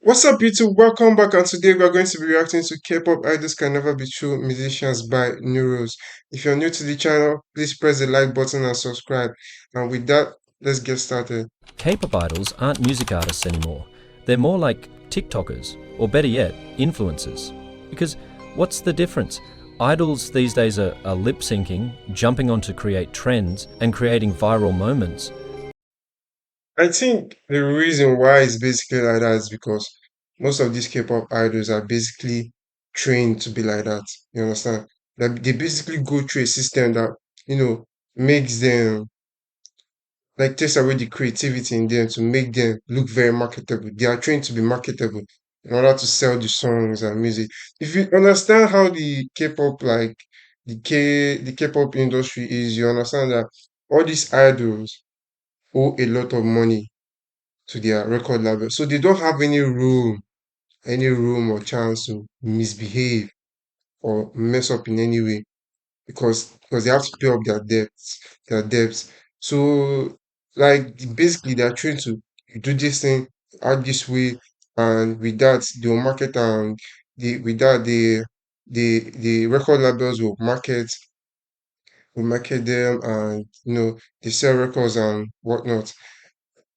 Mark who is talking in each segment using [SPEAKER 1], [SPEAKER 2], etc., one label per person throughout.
[SPEAKER 1] What's up, YouTube? Welcome back, and today we're going to be reacting to K-pop idols can never be true musicians by neuros. If you're new to the channel, please press the like button and subscribe. And with that, let's get started.
[SPEAKER 2] K-pop idols aren't music artists anymore. They're more like TikTokers, or better yet, influencers. Because what's the difference? Idols these days are lip syncing, jumping on to create trends, and creating viral moments.
[SPEAKER 1] I think the reason why it's basically like that is because most of these K-pop idols are basically trained to be like that. You understand? Like they basically go through a system that you know makes them like takes away the creativity in them to make them look very marketable. They are trained to be marketable in order to sell the songs and music. If you understand how the K-pop like the K-pop industry is, you understand that all these idols owe a lot of money to their record label. So they don't have any room or chance to misbehave or mess up in any way because they have to pay up their debts. So like basically they're trying to do this thing out this way, and with that they'll market, and with that the record labels will market them, and they sell records and whatnot,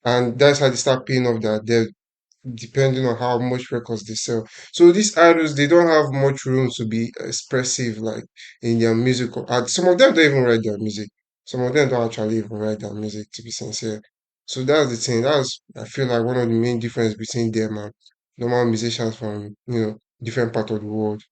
[SPEAKER 1] and that's how they start paying off their debt depending on how much records they sell. So these idols, they don't have much room to be expressive like in their musical art. Some of them don't even write their music. Some of them don't actually even write their music, to be sincere. So that's the thing. That's I feel like one of the main difference between them and normal musicians from different part of the world.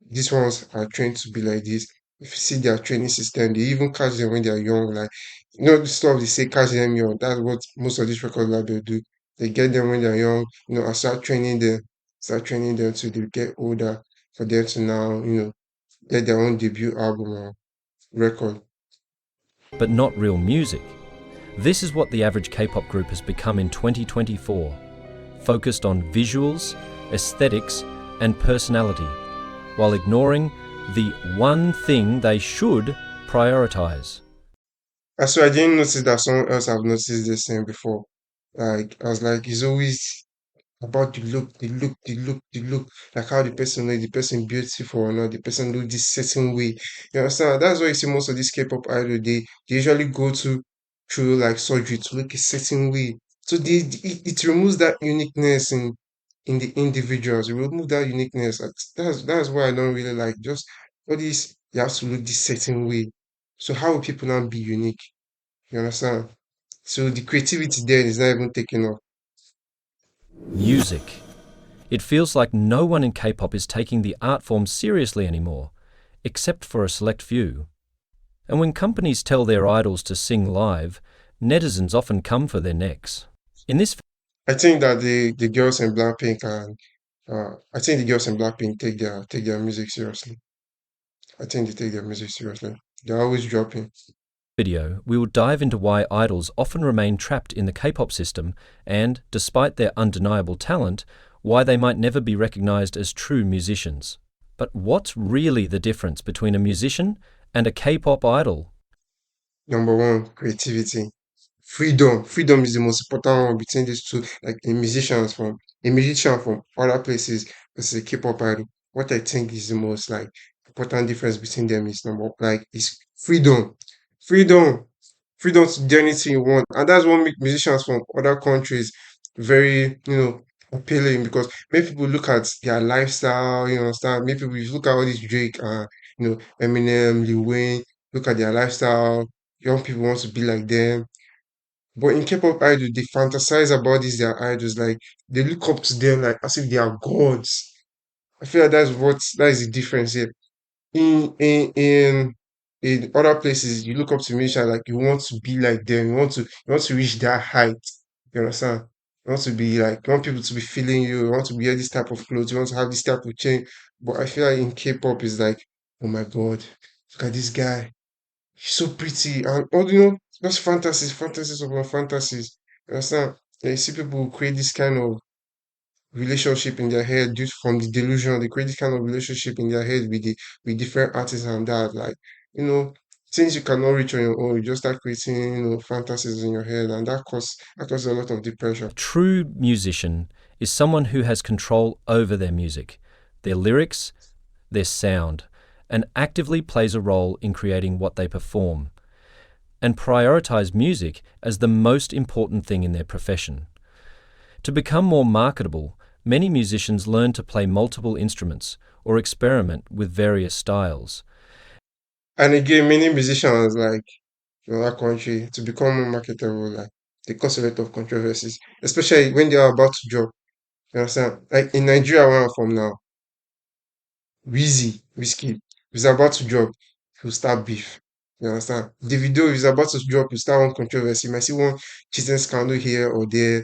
[SPEAKER 1] These ones are trained to be like this. If you see their training system, they even catch them when they're young. Like, the stuff they say catch them young. That's what most of these record labels do. They get them when they're young, and start training them till they get older for them to now, get their own debut album or record.
[SPEAKER 2] But not real music. This is what the average K-pop group has become in 2024, focused on visuals, aesthetics, and personality, while ignoring the one thing they should prioritize.
[SPEAKER 1] I didn't notice that someone else have noticed this thing before. Like, I was like, it's always about the look, like how the person look, the person beautiful or not, the person look this certain way. You understand? That's why you see most of these K-pop idol, they usually go through like surgery to look a certain way. So it removes that uniqueness in the individuals. It remove that uniqueness. That's why I don't really like just all this. You have to look this certain way. So how will people now be unique? You understand? So the creativity there is not even taken off.
[SPEAKER 2] Music. It feels like no one in K-pop is taking the art form seriously anymore, except for a select few. And when companies tell their idols to sing live, netizens often come for their necks. In this
[SPEAKER 1] I think that the girls in Blackpink and I think the girls in Blackpink take their music seriously. I think they take their music seriously. They're always dropping.
[SPEAKER 2] video, we will dive into why idols often remain trapped in the K-pop system and, despite their undeniable talent, why they might never be recognized as true musicians. But what's really the difference between a musician and a K-pop idol?
[SPEAKER 1] Number one, creativity. Freedom. Freedom is the most important one between these two. Like a musician from other places versus a K-pop idol. What I think is the most like important difference between them is is freedom. Freedom. Freedom to do anything you want. And that's what make musicians from other countries very, appealing, because many people look at their lifestyle, understand? Many people, you look at all these Drake and Eminem, Lil Wayne, look at their lifestyle. Young people want to be like them. But in K-pop idol, they fantasize about these their idols, like they look up to them like as if they are gods. I feel like that is the difference here. In other places, you look up to musicians like you want to be like them, you want to reach that height. You understand? You want people to be feeling you, you want to wear this type of clothes, you want to have this type of chain. But I feel like in K-pop is like, oh my god, look at this guy. She's so pretty, and all just fantasies upon fantasies. You understand? Yeah, you see people who create this kind of relationship in their head due from the delusion. They create this kind of relationship in their head with different artists and that. Like, you know, Things you cannot reach on your own, you just start creating, fantasies in your head, and that causes a lot of depression.
[SPEAKER 2] A true musician is someone who has control over their music, their lyrics, their sound, and actively plays a role in creating what they perform, and prioritize music as the most important thing in their profession. To become more marketable, many musicians learn to play multiple instruments or experiment with various styles.
[SPEAKER 1] And again, many musicians like in our country to become more marketable, like they cause a lot of controversies, especially when they are about to drop. You understand? Like in Nigeria, where I'm from now, Whiskey is about to drop, he'll start beef. You understand? The video is about to drop, you start one controversy. You might see one cheating scandal here or there.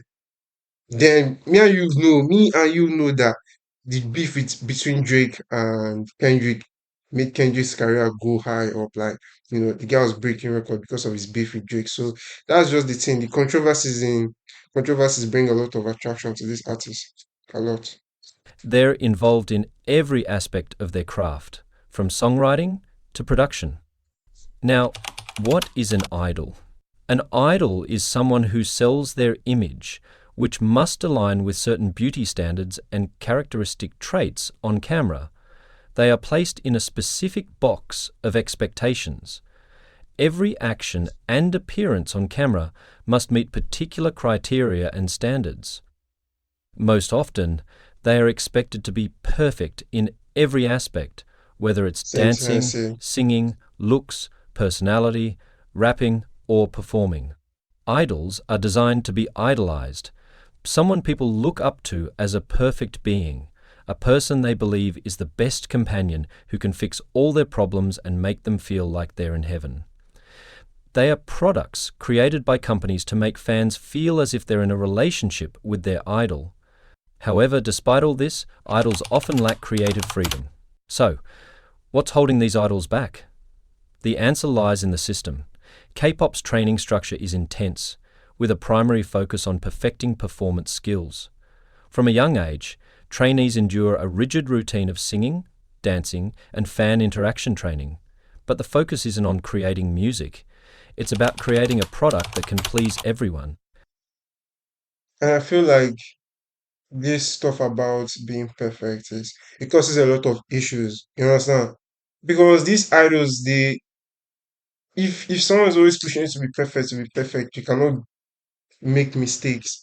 [SPEAKER 1] Then me and you know that the beef between Drake and Kendrick made Kendrick's career go high up. Like, the guy was breaking record because of his beef with Drake. So that's just the thing. The controversies bring a lot of attraction to this artist. A lot.
[SPEAKER 2] They're involved in every aspect of their craft, from songwriting to production. Now, what is an idol? An idol is someone who sells their image, which must align with certain beauty standards and characteristic traits on camera. They are placed in a specific box of expectations. Every action and appearance on camera must meet particular criteria and standards. Most often, they are expected to be perfect in every aspect, whether it's
[SPEAKER 1] Same thing I
[SPEAKER 2] dancing,
[SPEAKER 1] say.
[SPEAKER 2] singing, looks, personality, rapping, or performing. Idols are designed to be idolized, someone people look up to as a perfect being, a person they believe is the best companion who can fix all their problems and make them feel like they're in heaven. They are products created by companies to make fans feel as if they're in a relationship with their idol. However, despite all this, idols often lack creative freedom. So, what's holding these idols back? The answer lies in the system. K-pop's training structure is intense, with a primary focus on perfecting performance skills. From a young age, trainees endure a rigid routine of singing, dancing, and fan interaction training. But the focus isn't on creating music. It's about creating a product that can please everyone.
[SPEAKER 1] And I feel like this stuff about being perfect is it causes a lot of issues. You understand? Because these idols, if someone is always pushing you to be perfect, you cannot make mistakes.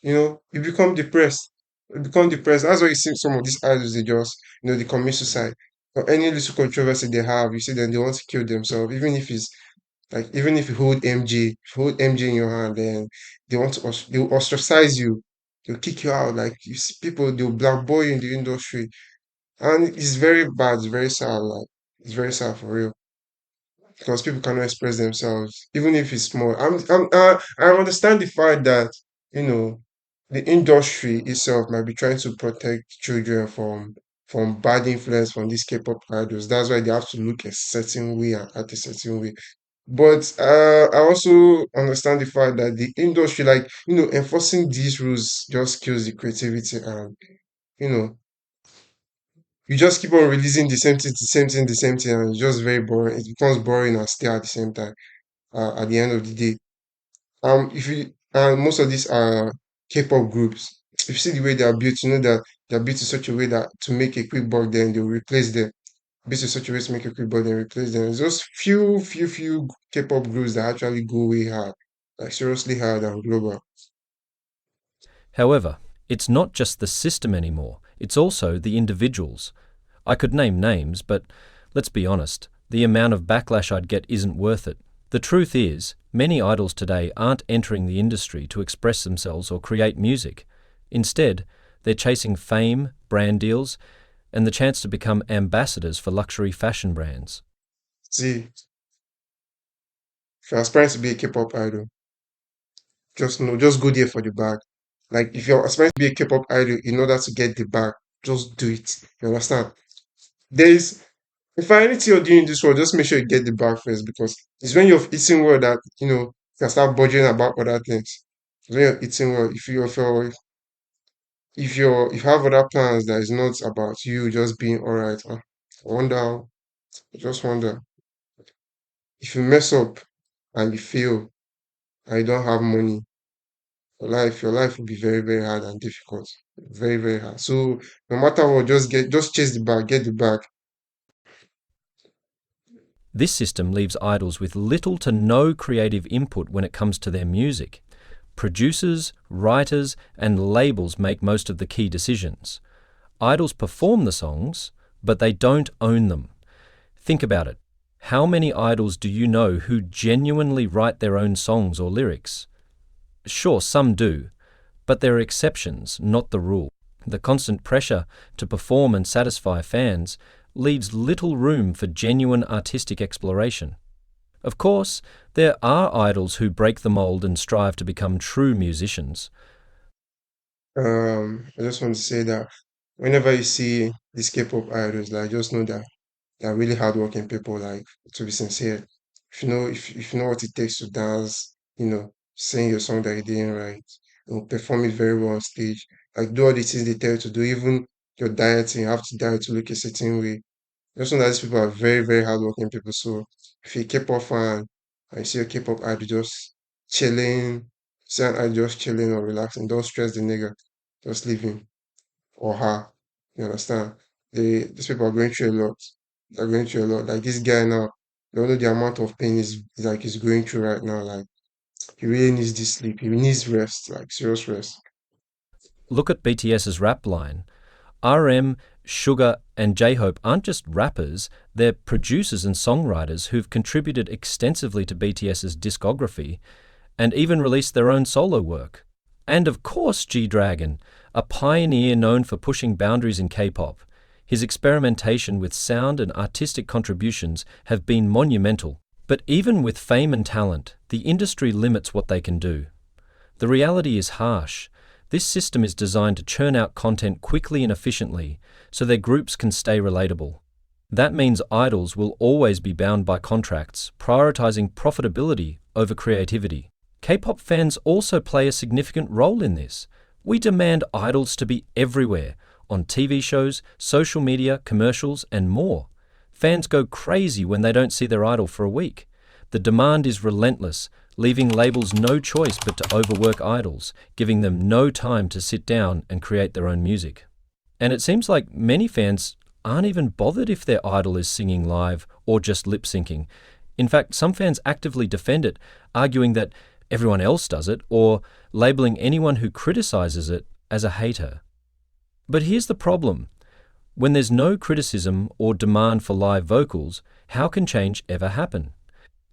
[SPEAKER 1] You become depressed. You become depressed. That's why you see some of these idols, they just, they commit suicide. Or any little controversy they have, you see them, they want to kill themselves. Even if you hold MJ in your hand, then they'll ostracize you. They'll kick you out. Like you see people, they'll blackball you in the industry. And it's very bad, it's very sad, like it's very sad for real. Because people cannot express themselves, even if it's small. I understand the fact that you know the industry itself might be trying to protect children from bad influence from these K-pop idols. That's why they have to look a certain way and act a certain way. But I also understand the fact that the industry, like enforcing these rules, just kills the creativity, and you know you just keep on releasing the same thing, the same thing, the same thing, and it's just very boring. It becomes boring and stale at the same time. At the end of the day, if you most of these K-pop groups, if you see the way they are built, you know that they are built in such a way that to make a quick buck, then they'll replace them. Built in such a way to make a quick buck, then replace them. It's just few K-pop groups that actually go way hard, like seriously hard and global.
[SPEAKER 2] However, it's not just the system anymore, it's also the individuals. I could name names, but let's be honest, the amount of backlash I'd get isn't worth it. The truth is, many idols today aren't entering the industry to express themselves or create music. Instead, they're chasing fame, brand deals, and the chance to become ambassadors for luxury fashion brands.
[SPEAKER 1] See, if you're aspiring to be a K-pop idol, just go there for the bag. Like if you're aspiring to be a K-pop idol in order to get the bag, just do it. You understand? There's if anything you're doing in this world, just make sure you get the bag first because it's when you're eating well that you can start budgeting about other things. It's when you're eating well, if you have other plans that is not about you just being alright, I wonder how I just wonder. If you mess up and you fail and you don't have money, your life will be very, very hard and difficult. Very, very hard. So no matter what, just chase the bag, get the bag.
[SPEAKER 2] This system leaves idols with little to no creative input when it comes to their music. Producers, writers, and labels make most of the key decisions. Idols perform the songs, but they don't own them. Think about it. How many idols do you know who genuinely write their own songs or lyrics? Sure, some do, but they're exceptions, not the rule. The constant pressure to perform and satisfy fans leaves little room for genuine artistic exploration. Of course, there are idols who break the mold and strive to become true musicians.
[SPEAKER 1] I just want to say that whenever you see these K-pop idols, like just know that they're really hardworking people. Like to be sincere, if you know what it takes to dance, sing your song that you didn't write, perform it very well on stage, like do all the things they tell you to do, even your dieting, you have to diet to look a certain way. Just know that these people are very, very hardworking people. So if you're a K-pop fan and you see a K-pop idol just chilling, see an idol just chilling or relaxing, don't stress the nigga, just leave him or her. You understand? These people are going through a lot. They're going through a lot. Like this guy now, you don't know the amount of pain he's going through right now. Like he really needs this sleep. He needs rest, like serious rest.
[SPEAKER 2] Look at BTS's rap line. RM, Sugar, and J-Hope aren't just rappers, they're producers and songwriters who've contributed extensively to BTS's discography and even released their own solo work. And of course, G-Dragon, a pioneer known for pushing boundaries in K-pop. His experimentation with sound and artistic contributions have been monumental. But even with fame and talent, the industry limits what they can do. The reality is harsh. This system is designed to churn out content quickly and efficiently, so their groups can stay relatable. That means idols will always be bound by contracts, prioritizing profitability over creativity. K-pop fans also play a significant role in this. We demand idols to be everywhere, on TV shows, social media, commercials, and more. Fans go crazy when they don't see their idol for a week. The demand is relentless, leaving labels no choice but to overwork idols, giving them no time to sit down and create their own music. And it seems like many fans aren't even bothered if their idol is singing live or just lip syncing. In fact, some fans actively defend it, arguing that everyone else does it or labeling anyone who criticizes it as a hater. But here's the problem. When there's no criticism or demand for live vocals, how can change ever happen?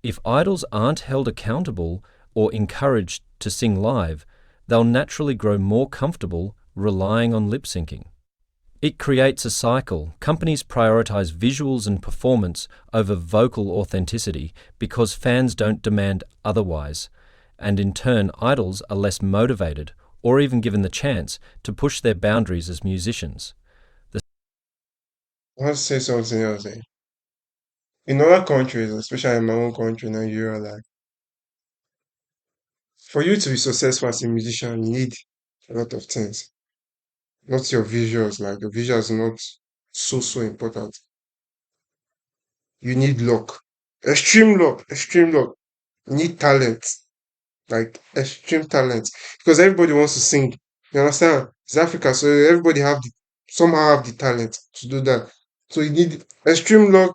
[SPEAKER 2] If idols aren't held accountable or encouraged to sing live, they'll naturally grow more comfortable relying on lip syncing. It creates a cycle. Companies prioritize visuals and performance over vocal authenticity because fans don't demand otherwise, and in turn, idols are less motivated or even given the chance to push their boundaries as musicians.
[SPEAKER 1] I want to say something else. In other countries, especially in my own country, Nigeria, like for you to be successful as a musician, you need a lot of things. Not your visuals, like your visuals are not so important. You need luck. Extreme luck, extreme luck. You need talent, like extreme talent. Because everybody wants to sing. You understand? It's Africa, so everybody somehow have the talent to do that. So you need extreme luck,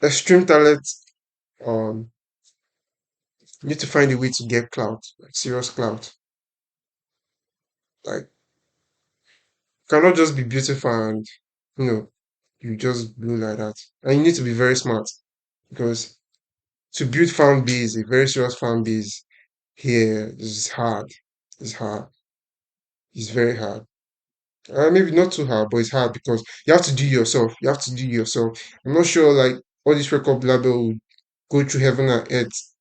[SPEAKER 1] extreme talent. Um, you need to find a way to get clout, like serious clout. Like cannot just be beautiful and you know you just blue like that. And you need to be very smart because to build fan base, a very serious fan base here is hard. It's hard. It's very hard. Maybe not too hard, but it's hard because you have to do it yourself. You have to do it yourself. I'm not sure like all this record label will go through heaven and earth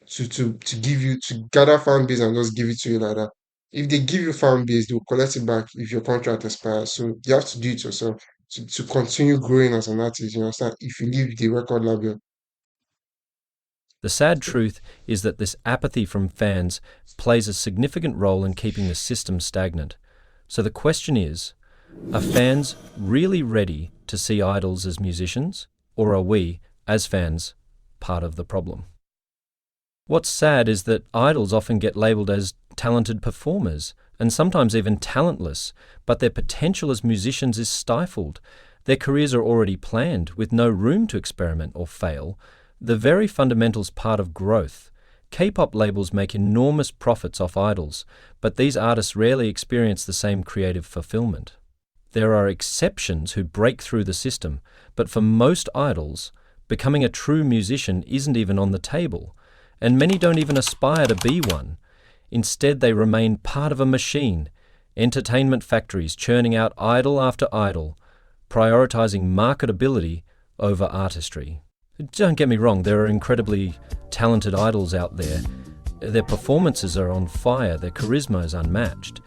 [SPEAKER 1] to give you to gather fan base and just give it to you like that. If they give you fan base, they'll collect it back if your contract expires. So you have to do it yourself to continue growing as an artist. You understand? If you leave the record label,
[SPEAKER 2] The sad truth is that this apathy from fans plays a significant role in keeping the system stagnant. So the question is, are fans really ready to see idols as musicians, or are we, as fans, part of the problem. What's sad is that idols often get labelled as talented performers, and sometimes even talentless, but their potential as musicians is stifled. Their careers are already planned, with no room to experiment or fail. The very fundamentals part of growth. K-pop labels make enormous profits off idols, but these artists rarely experience the same creative fulfillment. There are exceptions who break through the system, but for most idols, becoming a true musician isn't even on the table, and many don't even aspire to be one. Instead, they remain part of a machine, entertainment factories churning out idol after idol, prioritizing marketability over artistry. Don't get me wrong, there are incredibly talented idols out there. Their performances are on fire, their charisma is unmatched.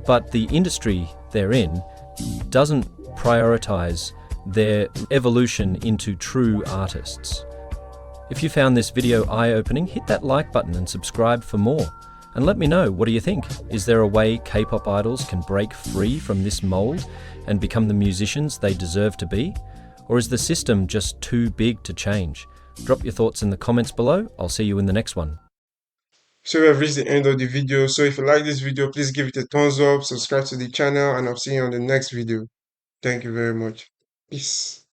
[SPEAKER 2] But the industry they're in doesn't prioritize their evolution into true artists. If you found this video eye-opening, hit that like button and subscribe for more. And let me know, what do you think? Is there a way K-pop idols can break free from this mold and become the musicians they deserve to be? Or is the system just too big to change? Drop your thoughts in the comments below. I'll see you in the next one.
[SPEAKER 1] So we have reached the end of the video. So if you like this video, please give it a thumbs up, subscribe to the channel, and I'll see you on the next video. Thank you very much. Peace.